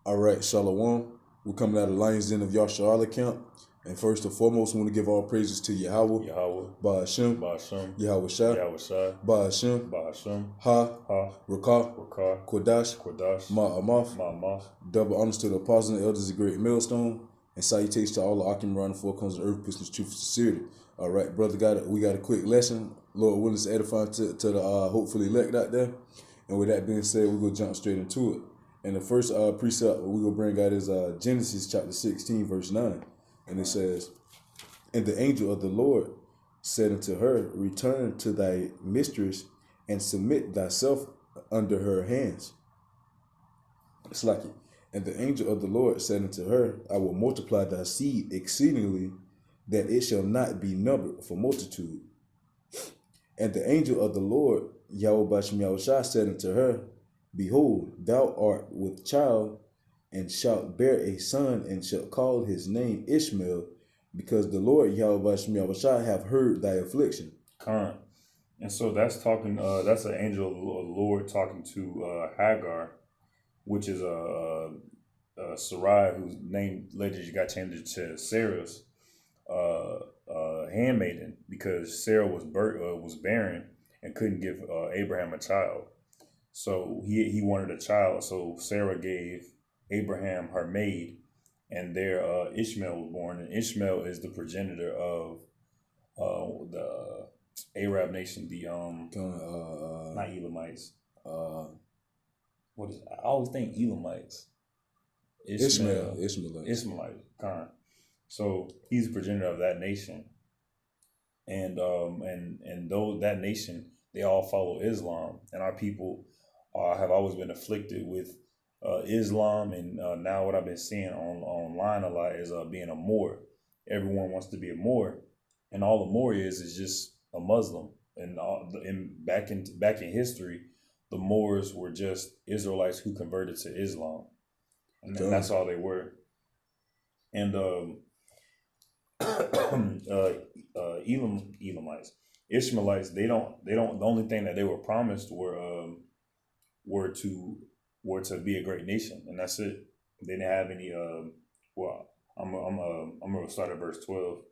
All right, Shalom. We're coming out of Lions Den of Yasharala camp. And first and foremost, we want to give all praises to Yahweh, Yahweh, Ba'ashem, Ba'ashem, Yahweh Shai, Yahweh Shai, Ba'ashem, Ba'ashem, Ha, Ha, Rakah, Rakah, Kodash, Kodash, Ma'amath. Ma'amath. Double honors to the apostles and elders of Great Millstone. And salutations to all the Akim around the four corners of the earth, pushing the truth and sincerity. All right, brother, we got a quick lesson. Lord willing, to edify to the hopefully elect out there. And with that being said, we're going to jump straight into it. And the first precept we're going to bring out is Genesis chapter 16, verse 9. And it says, "And the angel of the Lord said unto her, Return to thy mistress and submit thyself under her hands." It's like it. "And the angel of the Lord said unto her, I will multiply thy seed exceedingly, that it shall not be numbered for multitude. And the angel of the Lord, Yahweh Bashem Yahushua, said unto her, Behold, thou art with child, and shalt bear a son, and shalt call his name Ishmael, because the Lord Yahweh Bashem Yahushua have heard thy affliction." Current. And so that's talking. That's an angel of the Lord talking to Hagar, which is Sarai, whose name later got changed to Sarah's handmaiden, because Sarah was barren and couldn't give Abraham a child. So he wanted a child. So Sarah gave Abraham her maid, and there Ishmael was born. And Ishmael is the progenitor of the Arab nation, the not Elamites. What is I always think Elamites. Ishmaelite. Khan. So he's the progenitor of that nation, and those that nation, they all follow Islam, and our people have always been afflicted with Islam, and now what I've been seeing online a lot is being a Moor. Everyone wants to be a Moor, and all a Moor is just a Muslim. And back in history, the Moors were just Israelites who converted to Islam, and that's all they were. And Elamites, Ishmaelites, they don't. The only thing that they were promised were to be a great nation, and that's it. They didn't have any. Well, I'm gonna start at verse 12.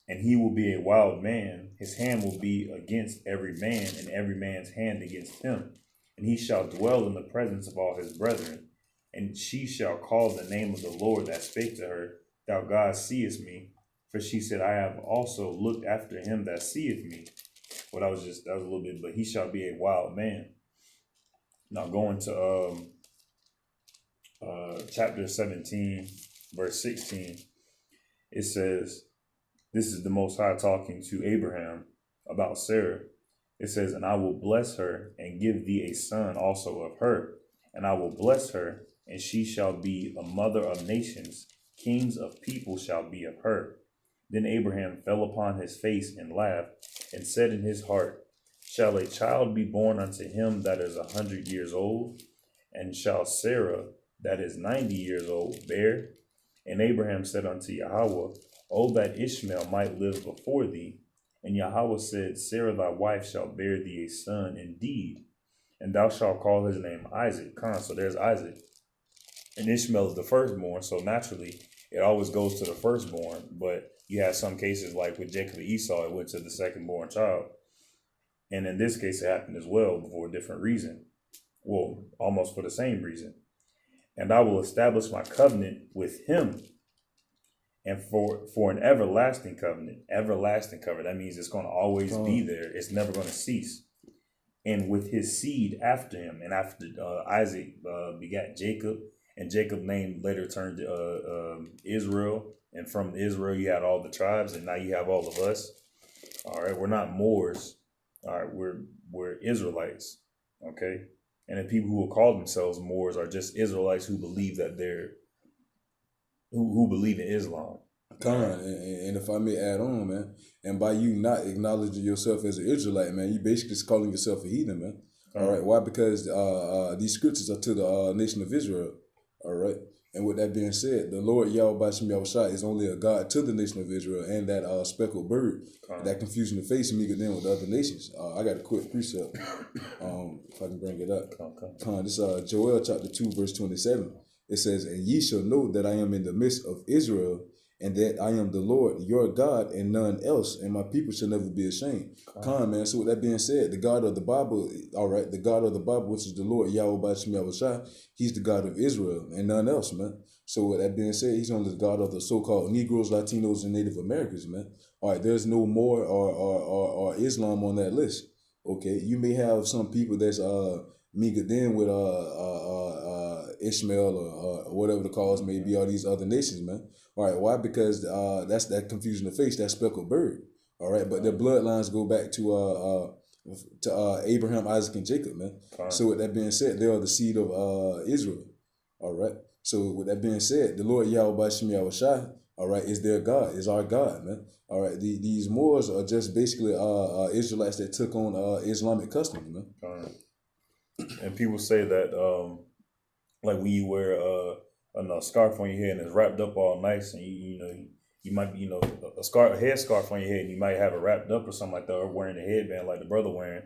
And he will be a wild man; his hand will be against every man, and every man's hand against him. And he shall dwell in the presence of all his brethren. And she shall call the name of the Lord that spake to her, Thou God seest me. For she said, I have also looked after him that seeth me. Well, that was a little bit, but he shall be a wild man. Now going to chapter 17, verse 16, it says, this is the Most High talking to Abraham about Sarah. It says, And I will bless her and give thee a son also of her. And I will bless her, and she shall be a mother of nations. Kings of people shall be of her. Then Abraham fell upon his face and laughed, and said in his heart, Shall a child be born unto him that is 100 years old? And shall Sarah, that is 90 years old, bear? And Abraham said unto Yahweh, O that Ishmael might live before thee. And Yahweh said, Sarah thy wife shall bear thee a son indeed, and thou shalt call his name Isaac. So there's Isaac. And Ishmael is the firstborn, so naturally it always goes to the firstborn. But you have some cases like with Jacob and Esau, it went to the secondborn child. And in this case, it happened as well, but for a different reason. Well, almost for the same reason. And I will establish my covenant with him, and for an everlasting covenant. That means it's going to always be there. It's never going to cease. And with his seed after him. And after Isaac begat Jacob, and Jacob name later turned to Israel. And from Israel, you had all the tribes, and now you have all of us. All right, we're not Moors. All right, we're Israelites. Okay, and the people who will call themselves Moors are just Israelites who believe that they're who believe in Islam. And if I may add on, man, and by you not acknowledging yourself as an Israelite, man, you basically just calling yourself a heathen, man. All right, why? Because these scriptures are to the nation of Israel. All right, And with that being said, the Lord Yahweh Bashim Yahushua is only a God to the nation of Israel and that speckled bird. Con. That confusion of face me then with the other nations. I got a quick precept, if I can bring it up. This Joel chapter 2, verse 27. It says, "And ye shall know that I am in the midst of Israel, and that I am the Lord your God, and none else, and my people shall never be ashamed." Man. So with that being said, the God of the Bible, all right, the God of the Bible, which is the Lord Yahweh Bashim Yahushua, he's the God of Israel and none else, man. So with that being said, he's only the God of the so-called Negroes, Latinos, and Native Americans, man. All right, there's no more or Islam on that list. Okay, you may have some people that's Migaden with Ishmael or whatever the cause may be, all these other nations, man. All right, why? Because that's that confusion of face, that speckled bird. All right, but their bloodlines go back to Abraham, Isaac, and Jacob, man. So with that being said, they are the seed of Israel. All right. So with that being said, the Lord Yahweh Bashim Yahushua, all right, is their God, is our God, man. All right, these Moors are just basically Israelites that took on Islamic customs, man. And people say that like when you wear a scarf on your head and it's wrapped up all nice, and you might be a headscarf on your head and you might have it wrapped up or something like that, or wearing a headband like the brother wearing,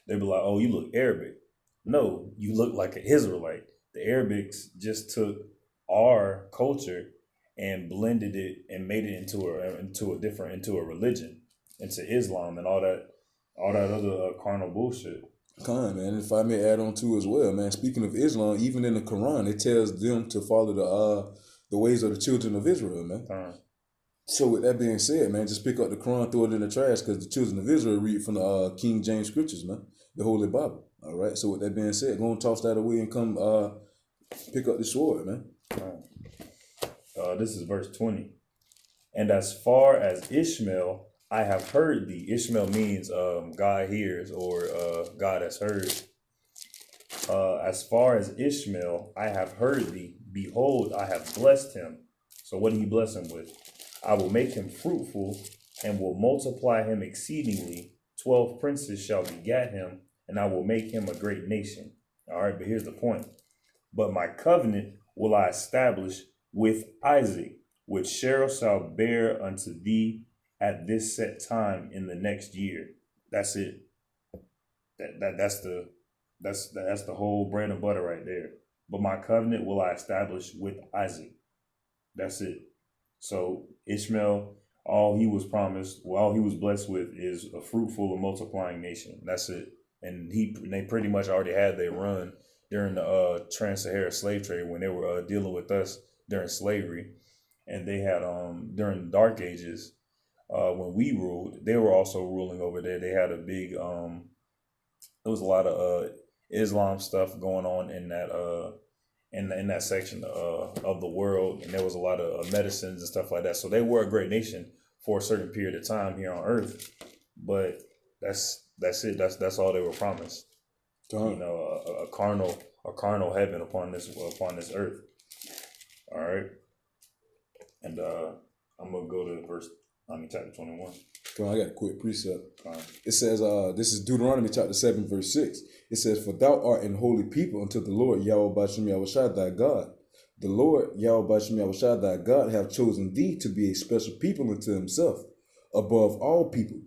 they'd be like, "Oh, you look Arabic." No, you look like an Israelite. The Arabics just took our culture and blended it and made it into a religion, into Islam and all that other carnal bullshit. Man, and if I may add on to as well, man. Speaking of Islam, even in the Quran, it tells them to follow the ways of the children of Israel, man. So with that being said, man, just pick up the Quran, throw it in the trash, because the children of Israel read from the King James scriptures, man, the Holy Bible. All right. So with that being said, go and toss that away and come pick up the sword, man. This is verse 20. "And as far as Ishmael, I have heard thee." Ishmael means God hears, or God has heard. "As far as Ishmael, I have heard thee. Behold, I have blessed him." So what did he bless him with? "I will make him fruitful and will multiply him exceedingly. 12 princes shall begat him, and I will make him a great nation." All right, but here's the point. "But my covenant will I establish with Isaac, which Sarah shall bear unto thee at this set time in the next year." That's it. That's the whole bread and butter right there. "But my covenant will I establish with Isaac." That's it. So Ishmael, all he was blessed with is a fruitful and multiplying nation. That's it. And they pretty much already had their run during the trans-Saharan slave trade, when they were dealing with us during slavery. And they had during the Dark Ages, when we ruled, they were also ruling over there. They had a big there was a lot of Islam stuff going on in that in that section of the world, and there was a lot of medicines and stuff like that. So they were a great nation for a certain period of time here on Earth, but that's it. That's all they were promised. A carnal heaven upon this earth. All right, and I'm gonna go to chapter 21. I got a quick precept. It says, this is Deuteronomy chapter 7, verse 6. It says, "For thou art an holy people unto the Lord Yahweh Bashim Yahushua thy God. The Lord Yahweh Bashim Yahushua thy God have chosen thee to be a special people unto himself, above all people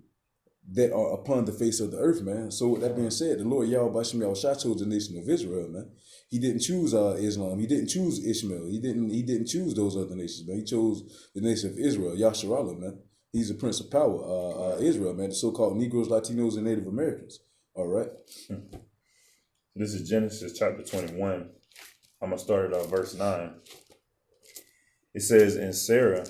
that are upon the face of the earth," man. So with that being said, the Lord Yahweh Bashim Yahushua chose the nation of Israel, man. He didn't choose Islam. He didn't choose Ishmael. He didn't choose those other nations, man. He chose the nation of Israel, Yasharallah, man. He's the Prince of Power, Israel, man. The so-called Negroes, Latinos, and Native Americans. All right. This is Genesis chapter 21. I'm going to start at verse 9. It says, "And Sarah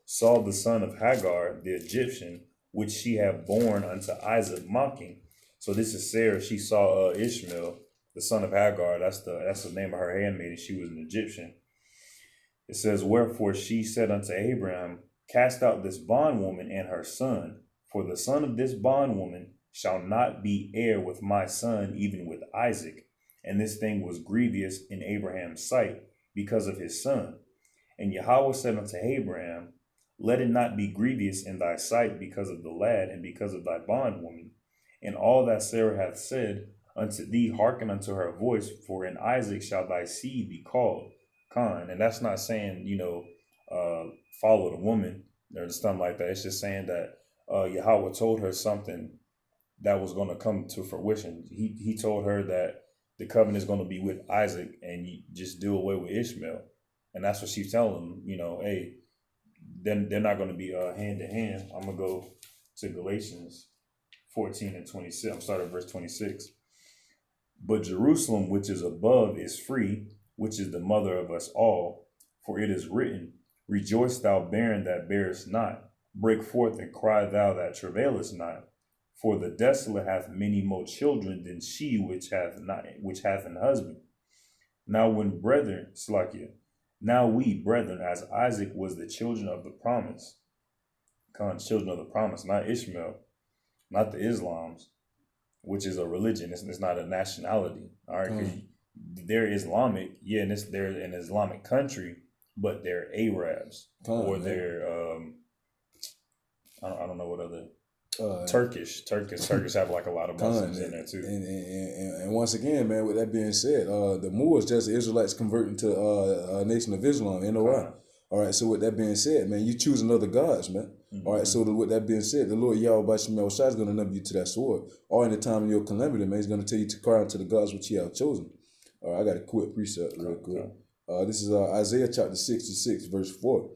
saw the son of Hagar, the Egyptian, which she had born unto Isaac, mocking." So this is Sarah. She saw Ishmael, the son of Hagar. That's the name of her handmaiden. She was an Egyptian. It says, "Wherefore she said unto Abraham, Cast out this bondwoman and her son, for the son of this bondwoman shall not be heir with my son, even with Isaac. And this thing was grievous in Abraham's sight because of his son. And Yahweh said unto Abraham, Let it not be grievous in thy sight because of the lad and because of thy bondwoman. And all that Sarah hath said unto thee, hearken unto her voice, for in Isaac shall thy seed be called. And that's not saying, follow the woman or something like that. It's just saying that Yahweh told her something that was going to come to fruition. He told her that the covenant is going to be with Isaac, and you just do away with Ishmael. And that's what she's telling him, hey, then they're not going to be hand to hand. I'm going to go to Galatians 14 and 26. I'm starting at verse 26. But Jerusalem, which is above, is free, which is the mother of us all. For it is written, Rejoice, thou barren that bearest not. Break forth and cry, thou that travailest not. For the desolate hath many more children than she which hath an husband. Now when brethren, Slakia, now we, brethren, as Isaac was the children of the promise, children of the promise, not Ishmael, not the Islams, which is a religion. It's not a nationality. All right, because they're Islamic, and they're an Islamic country, but they're Arabs or they're I don't know what other Turkish have like a lot of Muslims in there too. And once again, man, with that being said, the Moors just Israelites converting to a Nation of Islam, N.O.I. All right, so with that being said, man, you choosing other gods, man. Mm-hmm. All right, so with that being said, the Lord Yahweh Bashim Yahushua is going to number you to that sword. Or in the time of your calamity, man, he's going to tell you to cry unto the gods which you have chosen. All right, I got a quick precept real quick. This is Isaiah chapter 66, verse 4.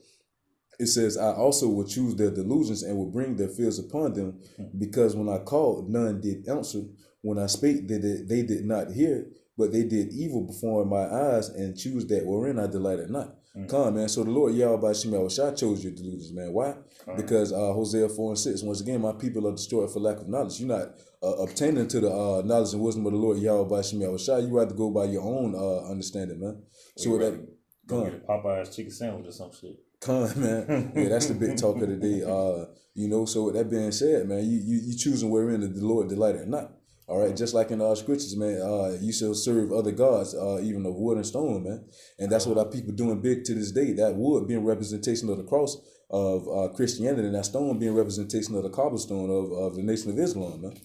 It says, I also will choose their delusions and will bring their fears upon them, because when I called, none did answer. When I spake, they did not hear, but they did evil before my eyes and choose that wherein I delighted not. Come, man. So the Lord Yahweh Bashim Yahushua chose your delusions, man. Why? Because Hosea 4 and 6, once again, my people are destroyed for lack of knowledge. You're not obtaining to the knowledge and wisdom of the Lord Yahweh Bashim Yahushua. You have to go by your own understanding, man. So that go get a Popeye's chicken sandwich or some shit. Man. Yeah, that's the big talk of the day. So with that being said, man, you choosing wherein the Lord delighted or not. All right, just like in our scriptures, man, you shall serve other gods, even of wood and stone, man. And that's what our people doing big to this day. That wood being representation of the cross of Christianity, and that stone being representation of the cobblestone of the Nation of Islam, man.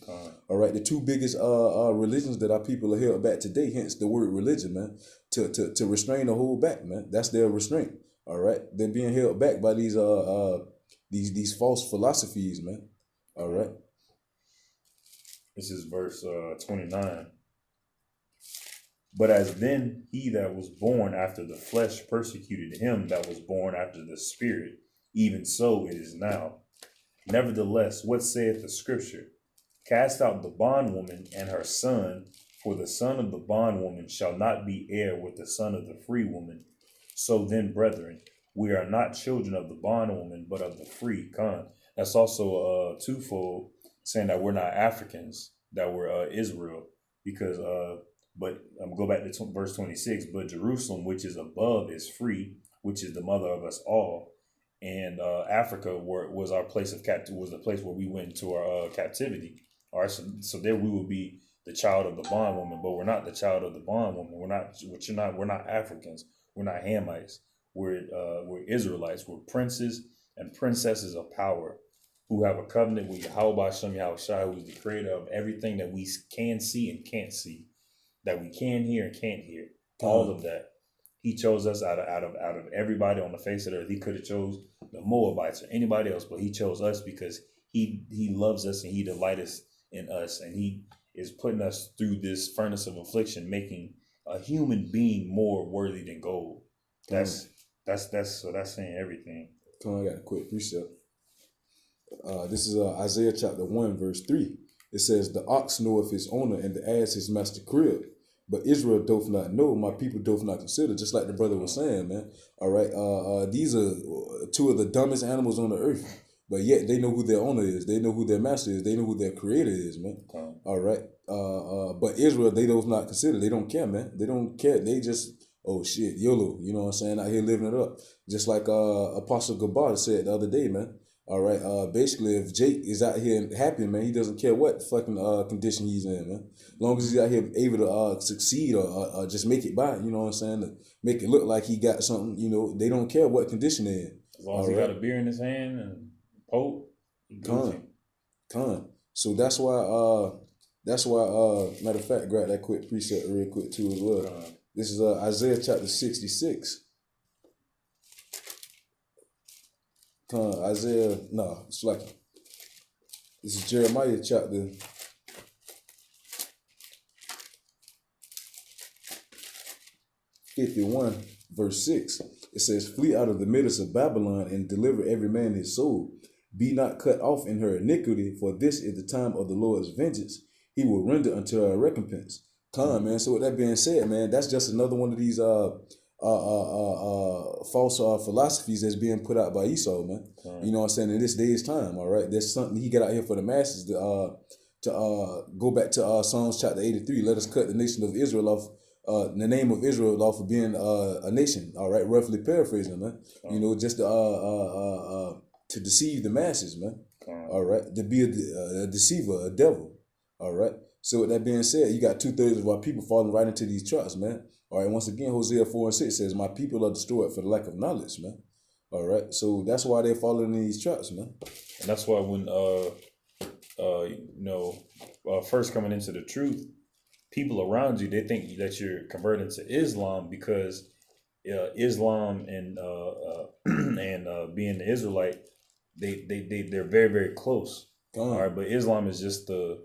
All right, the two biggest religions that our people are held back today, hence the word religion, man, to restrain or hold back, man. That's their restraint. All right, they're being held back by these false philosophies, man. All right. This is verse 29. But as then he that was born after the flesh persecuted him that was born after the spirit, even so it is now. Nevertheless, what saith the scripture? Cast out the bondwoman and her son, for the son of the bondwoman shall not be heir with the son of the free woman. So then, brethren, we are not children of the bondwoman, but of the free. That's also twofold, saying that we're not Africans, that we're Israel, because but I'm go back to verse 26. But Jerusalem, which is above, is free, which is the mother of us all. And Africa was our place of was the place where we went into our captivity. All right, so there we will be the child of the bondwoman, but we're not the child of the bondwoman. We're not Africans. We're not Hamites. We're Israelites. We're princes and princesses of power, who have a covenant with Yahweh Shem Yahushua, who is the creator of everything that we can see and can't see, that we can hear and can't hear. All of that. He chose us out of everybody on the face of the earth. He could have chose the Moabites or anybody else, but he chose us because he loves us and he delights in us, and he is putting us through this furnace of affliction, making a human being more worthy than gold. That's saying everything. Come on, I got a quick precept. This is Isaiah chapter 1, verse 3. It says, the ox knoweth his owner, and the ass his master crib. But Israel doth not know, my people doth not consider, just like the brother was saying, man. All right, these are two of the dumbest animals on the earth, but yet they know who their owner is. They know who their master is. They know who their creator is, man. All right, but Israel, they doth not consider. They don't care, man. They don't care. They just, oh shit, YOLO, you know what I'm saying, out here living it up. Just like Apostle Gabar said the other day, man. All right, basically, if Jake is out here happy, man, he doesn't care what fucking condition he's in, man. As long as he's out here able to succeed or just make it by, you know what I'm saying, to make it look like he got something, you know, they don't care what condition they're in. As long as he got a beer in his hand and Pope, So that's why, matter of fact, grab that quick precept real quick too as well. This is Isaiah chapter 66. Isaiah, it's like this is Jeremiah chapter 51, verse 6. It says, "Flee out of the midst of Babylon and deliver every man his soul. Be not cut off in her iniquity, for this is the time of the Lord's vengeance. He will render unto her a recompense." Man. So with that being said, man, that's just another one of these false philosophies that's being put out by Esau, man. You know what I'm saying? In this day's time, all right. There's something he got out here for the masses to go back to Psalms chapter 83. Let us cut the nation of Israel off. The name of Israel off of being a nation, all right, roughly paraphrasing, man. You know, just to deceive the masses, man. All right, to be a deceiver, a devil. All right. So with that being said, you got 2/3 of our people falling right into these traps, man. All right. Once again, Hosea 4:6 says, "My people are destroyed for the lack of knowledge," man. All right. So that's why they're falling in these traps, man. And that's why when first coming into the truth, people around you, they think that you're converting to Islam because Islam and being the Israelite, they're very, very close. All right, but Islam is just the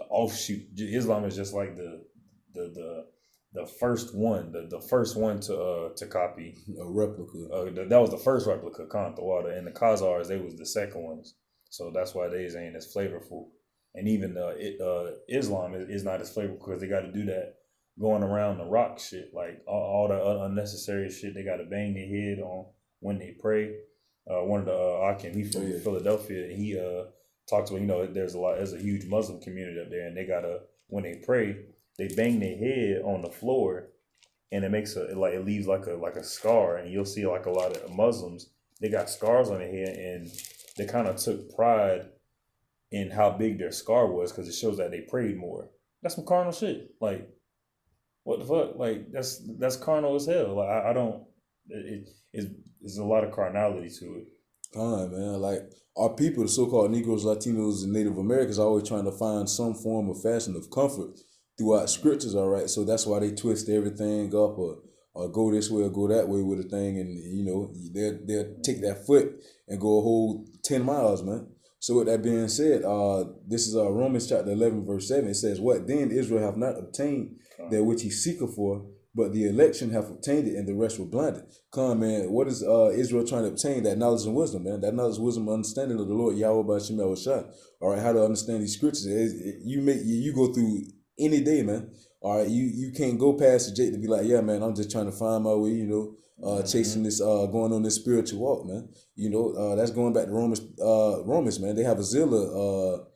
offshoot. Islam is just like the first one, the first one to copy a replica. That was the first replica, the water, and the Khazars, they was the second ones. So that's why they ain't as flavorful. And even Islam is not as flavorful because they got to do that going around the rock shit, like all the unnecessary shit. They got to bang their head on when they pray. One of the Akim, he's from Philadelphia, and he talks about, there's a huge Muslim community up there, and they gotta, when they pray, they bang their head on the floor, and it makes it leaves like a scar, and you'll see like a lot of Muslims, they got scars on their head, and they kind of took pride in how big their scar was because it shows that they prayed more. That's some carnal shit. Like, what the fuck? Like, that's carnal as hell. Like, I don't. There's a lot of carnality to it. Man. Like, our people, the so-called Negroes, Latinos, and Native Americans, are always trying to find some form or fashion of comfort throughout scriptures, all right? So that's why they twist everything up or go this way or go that way with a thing, and, they'll take that foot and go a whole 10 miles, man. So with that being said, this is Romans chapter 11, verse 7. It says, "What then Israel have not obtained that which he seeketh for, but the election have obtained it, and the rest were blinded." Man, what is Israel trying to obtain? That knowledge and wisdom, man. That knowledge, wisdom, understanding of the Lord Yahweh by Shem Shah. All right, how to understand these scriptures. You go through any day, man. All right, you can't go past the Jake to be like, yeah, man, I'm just trying to find my way, chasing this, going on this spiritual walk, man. That's going back to Romans, man. They have a zeal of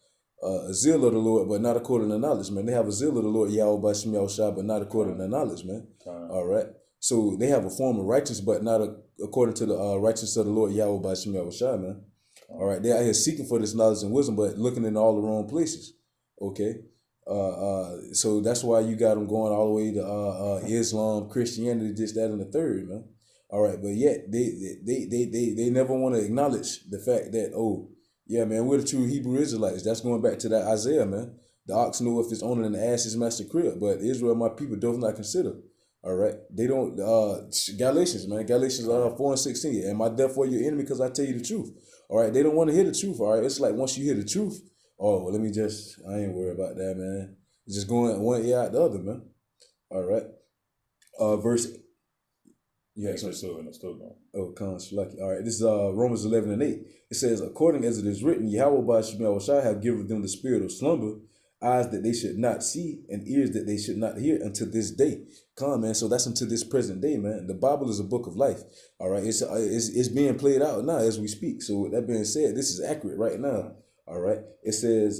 the Lord, but not according to knowledge, man. They have a zeal of the Lord Yahweh by Shem Shah, but not according to knowledge, man. All right. So they have a form of righteousness, but not according to the righteousness of the Lord Yahweh by Shem Shah, man. All right. They're out here seeking for this knowledge and wisdom, but looking in all the wrong places. Okay. So that's why you got them going all the way to Islam, Christianity, this, that, and the third, man. All right, but yet they never want to acknowledge the fact that, oh, yeah, man, we're the true Hebrew Israelites. That's going back to that Isaiah, man. The ox knoweth his owner and the ass his master crib, but Israel, my people, doth not consider. All right, they don't. Galatians, man, Galatians 4:16, and my death for your enemy because I tell you the truth. All right, they don't want to hear the truth. All right, it's like once you hear the truth. Oh, well, I ain't worried about that, man. It's just going one ear out the other, man. All right. Verse. Yeah, so still going. Oh, lucky. All right. This is Romans 11:8. It says, "According as it is written, Yahweh by Shemel Shai have given them the spirit of slumber, eyes that they should not see, and ears that they should not hear until this day." Man. So that's until this present day, man. The Bible is a book of life. All right. It's being played out now as we speak. So with that being said, this is accurate right now. All right. It says,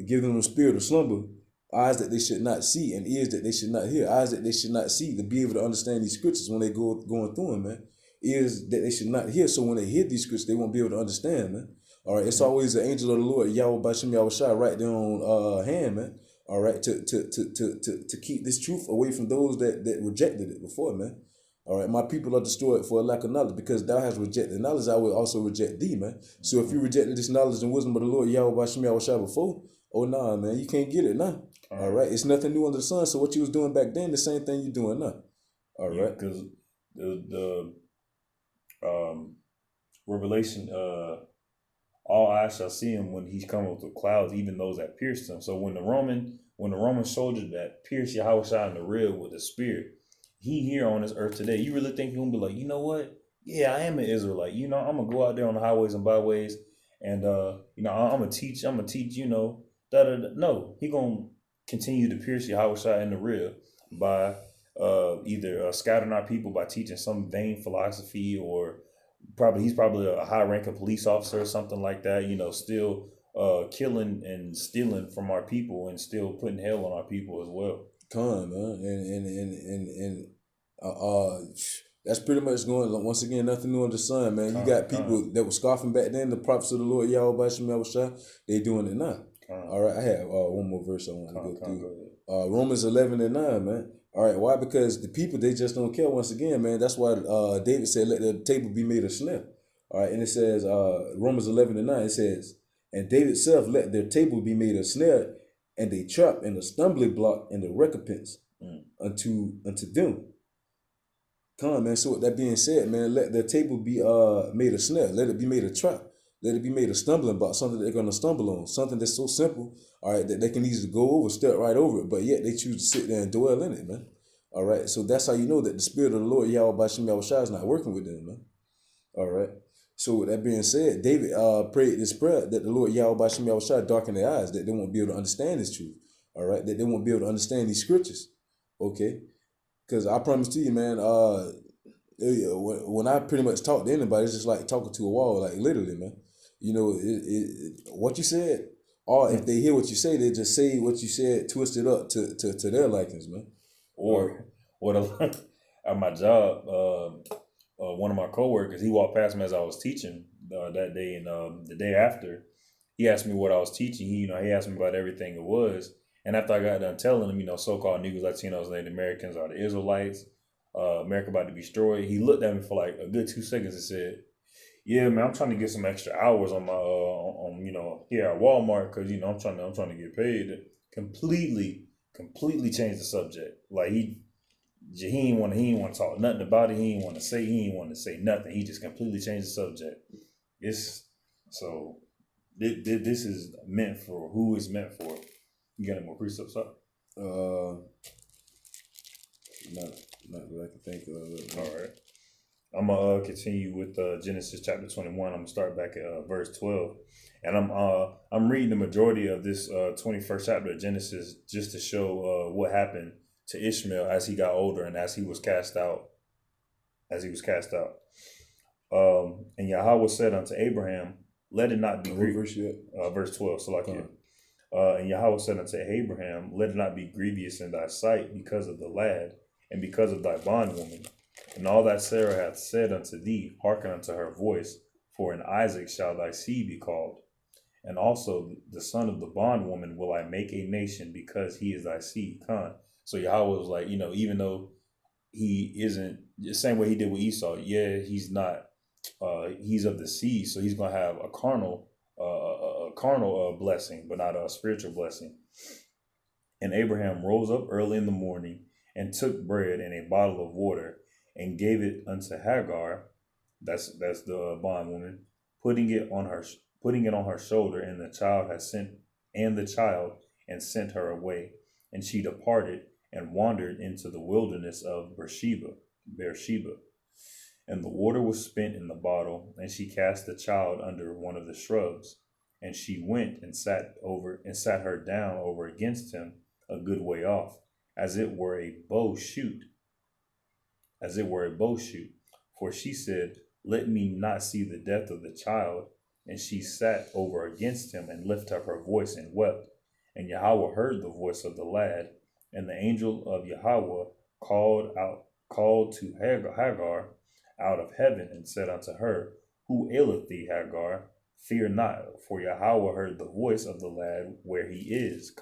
"Give them the spirit of slumber, eyes that they should not see, and ears that they should not hear." Eyes that they should not see to be able to understand these scriptures when they going through them, man. Ears that they should not hear, so when they hear these scriptures, they won't be able to understand, man. All right. It's always the angel of the Lord, Yahweh Bashem Yahweh Shai, right there on hand, man. All right. To keep this truth away from those that rejected it before, man. All right, my people are destroyed for a lack of knowledge, because thou hast rejected knowledge, I will also reject thee, man. So if you rejected this knowledge and wisdom of the Lord Yahweh Bashem Yahweh Shai before, oh nah, man, you can't get it now. All right, it's nothing new under the sun. So what you was doing back then, the same thing you're doing now. All right, because the Um, Revelation, all eyes shall see him when he's come with the clouds, even those that pierced him. So when the Roman soldier that pierced Yahushua in the rib with the spear, he here on this earth today, you really think he's gonna be like, you know what? Yeah, I am an Israelite. I'm gonna go out there on the highways and byways, and I'm gonna teach. Da da da. No, he gonna continue to pierce Yahushua in the rib by either scattering our people by teaching some vain philosophy, or he's probably a high ranking police officer or something like that, still killing and stealing from our people and still putting hell on our people as well. Con, man, and that's pretty much going. Once again, nothing new under the sun, man. You got people that were scoffing back then, the prophets of the Lord Yahweh Shem Yahushua. They doing it now. All right, I have one more verse I want to go through. Romans 11:9, man. All right, why? Because the people, they just don't care. Once again, man, that's why David said, "Let the table be made of snare." All right, and it says Romans 11:9. It says, "And David self let their table be made of snare, and they trap and a stumbling block and the recompense unto them." Come on, man. So with that being said, man, let the table be made a snare. Let it be made a trap. Let it be made a stumbling block, something they're gonna stumble on, something that's so simple, all right, that they can easily go over, step right over it, but yet they choose to sit there and dwell in it, man. All right. So that's how you know that the spirit of the Lord Yahweh Shem Yahushua is not working with them, man. All right. So with that being said, David prayed this prayer that the Lord Yahweh Shem Yahushua darken their eyes, that they won't be able to understand this truth. All right, that they won't be able to understand these scriptures. Okay. Because I promise to you, man, when I pretty much talk to anybody, it's just like talking to a wall, like literally, man. What you said, or if they hear what you say, they just say what you said, twist it up to their likings, man. Or what at my job, one of my coworkers, he walked past me as I was teaching that day, and the day after, he asked me what I was teaching. He asked me about everything it was, and after I got done telling him, so-called Negroes, Latinos, Native Americans are the Israelites, America about to be destroyed. He looked at me for like a good 2 seconds and said, "Yeah, man, I'm trying to get some extra hours on my here at Walmart because I'm trying to get paid." Completely changed the subject. Like he ain't want to talk nothing about it. He ain't want to say nothing. He just completely changed the subject. This is meant for who it's meant for. You got any more precepts up? Not that I can think of. All right. I'm gonna continue with Genesis chapter 21. I'm gonna start back at verse 12, and I'm reading the majority of this 21st chapter of Genesis just to show what happened to Ishmael as he got older and as he was cast out. And Yahweh said unto Abraham, "Let it not be verse 12. So and Yahweh said unto Abraham, "Let it not be grievous in thy sight because of the lad, and because of thy bondwoman. And all that Sarah hath said unto thee, hearken unto her voice, for in Isaac shall thy seed be called. And also the son of the bondwoman will I make a nation, because he is thy seed." So Yahweh was like, even though he isn't the same way he did with Esau, he's not, he's of the seed, so he's gonna have a carnal, blessing, but not a spiritual blessing. And Abraham rose up early in the morning and took bread and a bottle of water and gave it unto Hagar, that's the bondwoman, putting it on her shoulder, and the child and sent her away. And she departed and wandered into the wilderness of Beersheba. And the water was spent in the bottle, and she cast the child under one of the shrubs. And she went and sat her down over against him a good way off, as it were a bow shoot. For she said, "Let me not see the death of the child." And she sat over against him and lifted up her voice and wept. And Yahweh heard the voice of the lad, and the angel of Yahweh called to Hagar out of heaven and said unto her, "Who aileth thee, Hagar? Fear not, for Yahweh heard the voice of the lad where he is."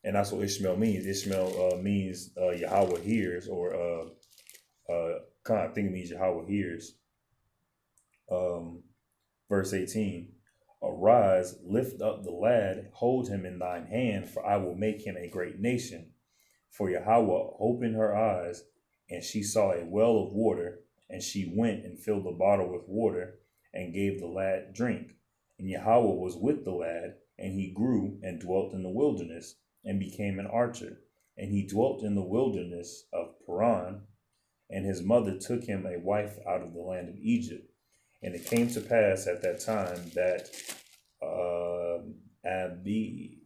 And that's what Ishmael means. Ishmael means Yahweh hears, or I think it means Yahweh hears. Verse 18, "Arise, lift up the lad, hold him in thine hand, for I will make him a great nation." For Yahweh opened her eyes, and she saw a well of water, And she went and filled the bottle with water and gave the lad drink. And Yahweh was with the lad, and he grew and dwelt in the wilderness and became an archer. And he dwelt in the wilderness of Paran, and his mother took him a wife out of the land of Egypt. And it came to pass at that time that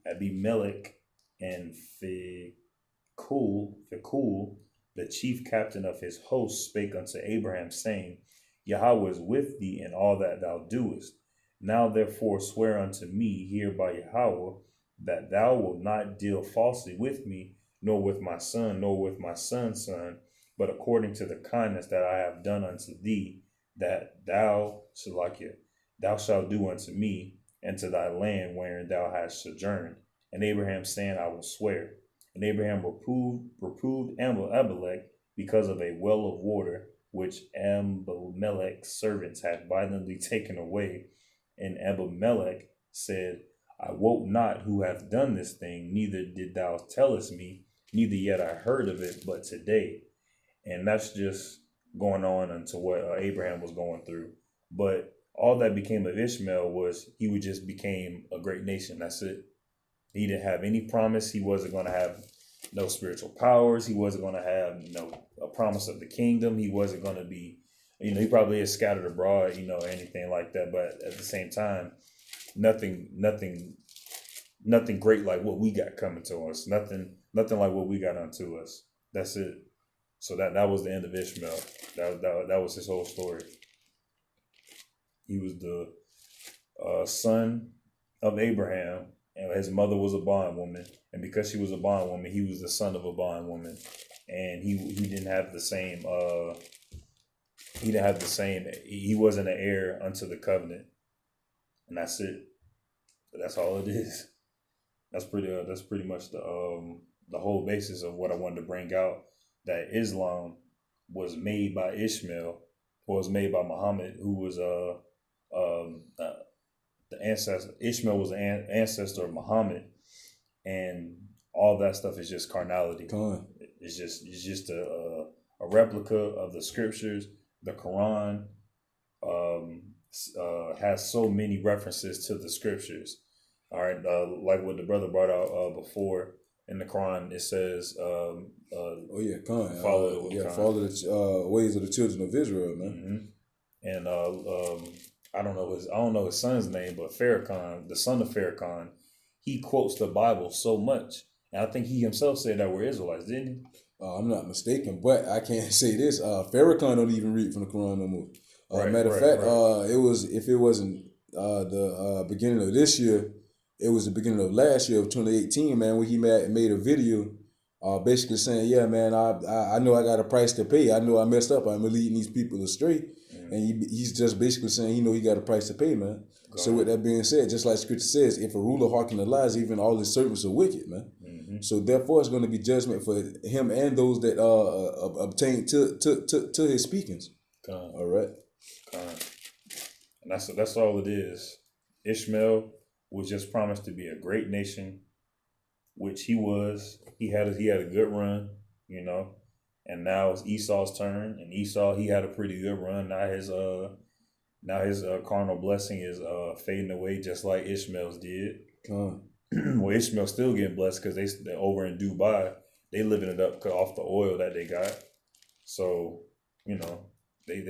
Abimelech and Phicol, the chief captain of his host, spake unto Abraham, saying, Yahweh is with thee in all that thou doest. Now therefore swear unto me here by Yahweh, that thou wilt not deal falsely with me, nor with my son, nor with my son's son, but according to the kindness that I have done unto thee, that thou, Shalakia, thou shalt do unto me, and to thy land wherein thou hast sojourned. And Abraham saying, I will swear. And Abraham reproved Abimelech because of a well of water, which Abimelech's servants had violently taken away. And Abimelech said, I wot not who hath done this thing, neither did thou tell us me, neither yet I heard of it but today. And that's just going on into what Abraham was going through. But all that became of Ishmael was he would just became a great nation. That's it. He didn't have any promise. He wasn't going to have no spiritual powers. He wasn't going to have a promise of the kingdom. He wasn't going to be, he probably is scattered abroad, or anything like that. But at the same time, nothing great like what we got coming to us. Nothing like what we got unto us. That's it. So that was the end of Ishmael. That was his whole story. He was the son of Abraham, and his mother was a bondwoman. And because she was a bondwoman, he was the son of a bondwoman. And he didn't have the same. He wasn't an heir unto the covenant. And that's it. That's all it is. That's pretty much the whole basis of what I wanted to bring out. That Islam was made by Ishmael, or was made by Muhammad, who was the ancestor. Ishmael was an ancestor of Muhammad, and all that stuff is just carnality. It's just a replica of the scriptures. The Quran has so many references to the scriptures. All right, like what the brother brought out before. In the Quran, it says, follow the ways of the children of Israel, man. Mm-hmm. And I don't know his son's name, but Farrakhan, the son of Farrakhan, he quotes the Bible so much, and I think he himself said that we're Israelites, didn't he? I'm not mistaken, but I can't say this. Farrakhan don't even read from the Quran no more. Matter of fact, if it wasn't the beginning of this year, it was the beginning of last year of 2018, man, when he made a video basically saying, yeah, man, I know I got a price to pay. I know I messed up. I'm leading these people astray. Mm-hmm. And he's just basically saying, he got a price to pay, man. So with that being said, just like scripture says, if a ruler hearken to lies, even all his servants are wicked, man. Mm-hmm. So therefore, it's going to be judgment for him and those that obtain to his speakings. All right. And that's all it is. Ishmael was just promised to be a great nation, which he was. He had a good run, and now it's Esau's turn. And Esau, he had a pretty good run. Now his carnal blessing is fading away, just like Ishmael's did. Well, Ishmael's still getting blessed because they're over in Dubai. They living it up off the oil that they got. So they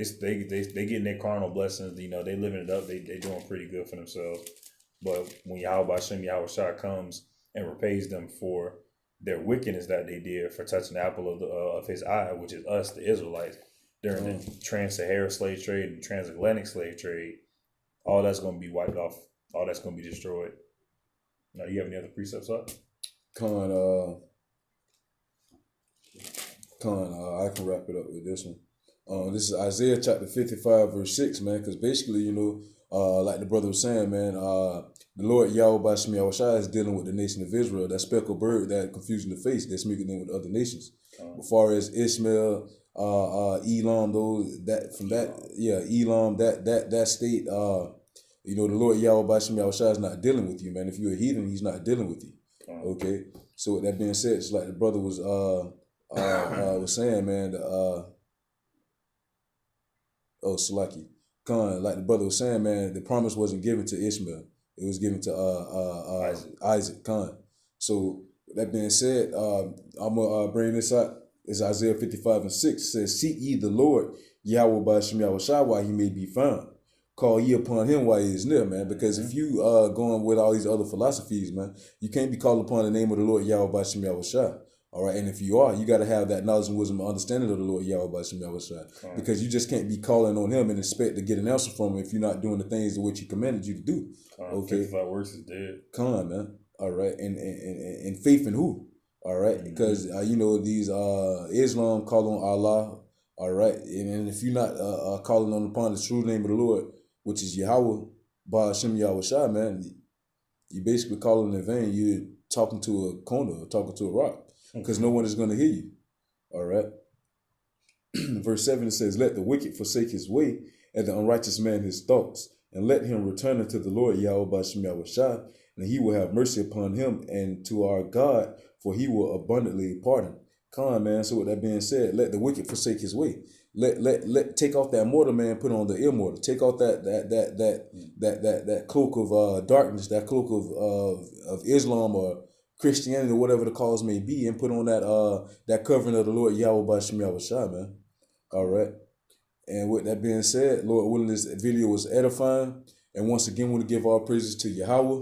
getting their carnal blessings. They living it up. They doing pretty good for themselves. But when Yahweh Shah comes and repays them for their wickedness that they did for touching the apple of his eye, which is us, the Israelites, during the trans-Saharan slave trade and transatlantic slave trade, all that's going to be wiped off. All that's going to be destroyed. Now, you have any other precepts up? I can wrap it up with this one. This is Isaiah chapter 55, verse 6, man, because basically, like the brother was saying, man, the Lord Yahweh Bashim Yahushua is dealing with the nation of Israel, that speckled bird, that confusion of face, that's making them with other nations. As far as Ishmael, Elam, Elam, that state, the Lord Yahweh Bashim Yahushua is not dealing with you, man. If you're a heathen, he's not dealing with you. Okay? So with that being said, it's like the brother was saying, man, Oh, Salaki. Khan, like the brother was saying, man, the promise wasn't given to Ishmael. It was given to Isaac. Khan. So that being said, I'm gonna bring this out. It's Isaiah 55:6. It says, "Seek ye the Lord, Yahweh by Shem Yahweh Shai, while he may be found. Call ye upon him while he is near," man. Because if you going with all these other philosophies, man, you can't be calling upon the name of the Lord Yahweh by Shem Yahweh Shai. All right, and if you are, you got to have that knowledge and wisdom and understanding of the Lord Yahweh by Shem Yahweh Shai. Because you just can't be calling on him and expect to get an answer from him if you're not doing the things in which he commanded you to do. Okay. 55 works is dead. Come on, man. All right. And faith in who? All right. Because, these Islam call on Allah. All right. And if you're not calling on upon the true name of the Lord, which is Yahweh by Shem Yahweh Shai, man, you basically calling in vain. You're talking to a corner or talking to a rock. Because no one is going to hear you. All right. Verse 7, it says, "Let the wicked forsake his way, and the unrighteous man his thoughts, and let him return unto the Lord Yahweh by Shem Yahweh Shai, and he will have mercy upon him, and to our God, for he will abundantly pardon." Come on, man. So with that being said, let the wicked forsake his way. Let take off that mortal man, put on the immortal. Take off that cloak of darkness, that cloak of Islam or Christianity or whatever the cause may be, and put on that covering of the Lord Yahweh by Shem Yahweh Shai, man. All right. And with that being said, Lord willing, this video was edifying. And once again, we want to give all praises to Yahweh.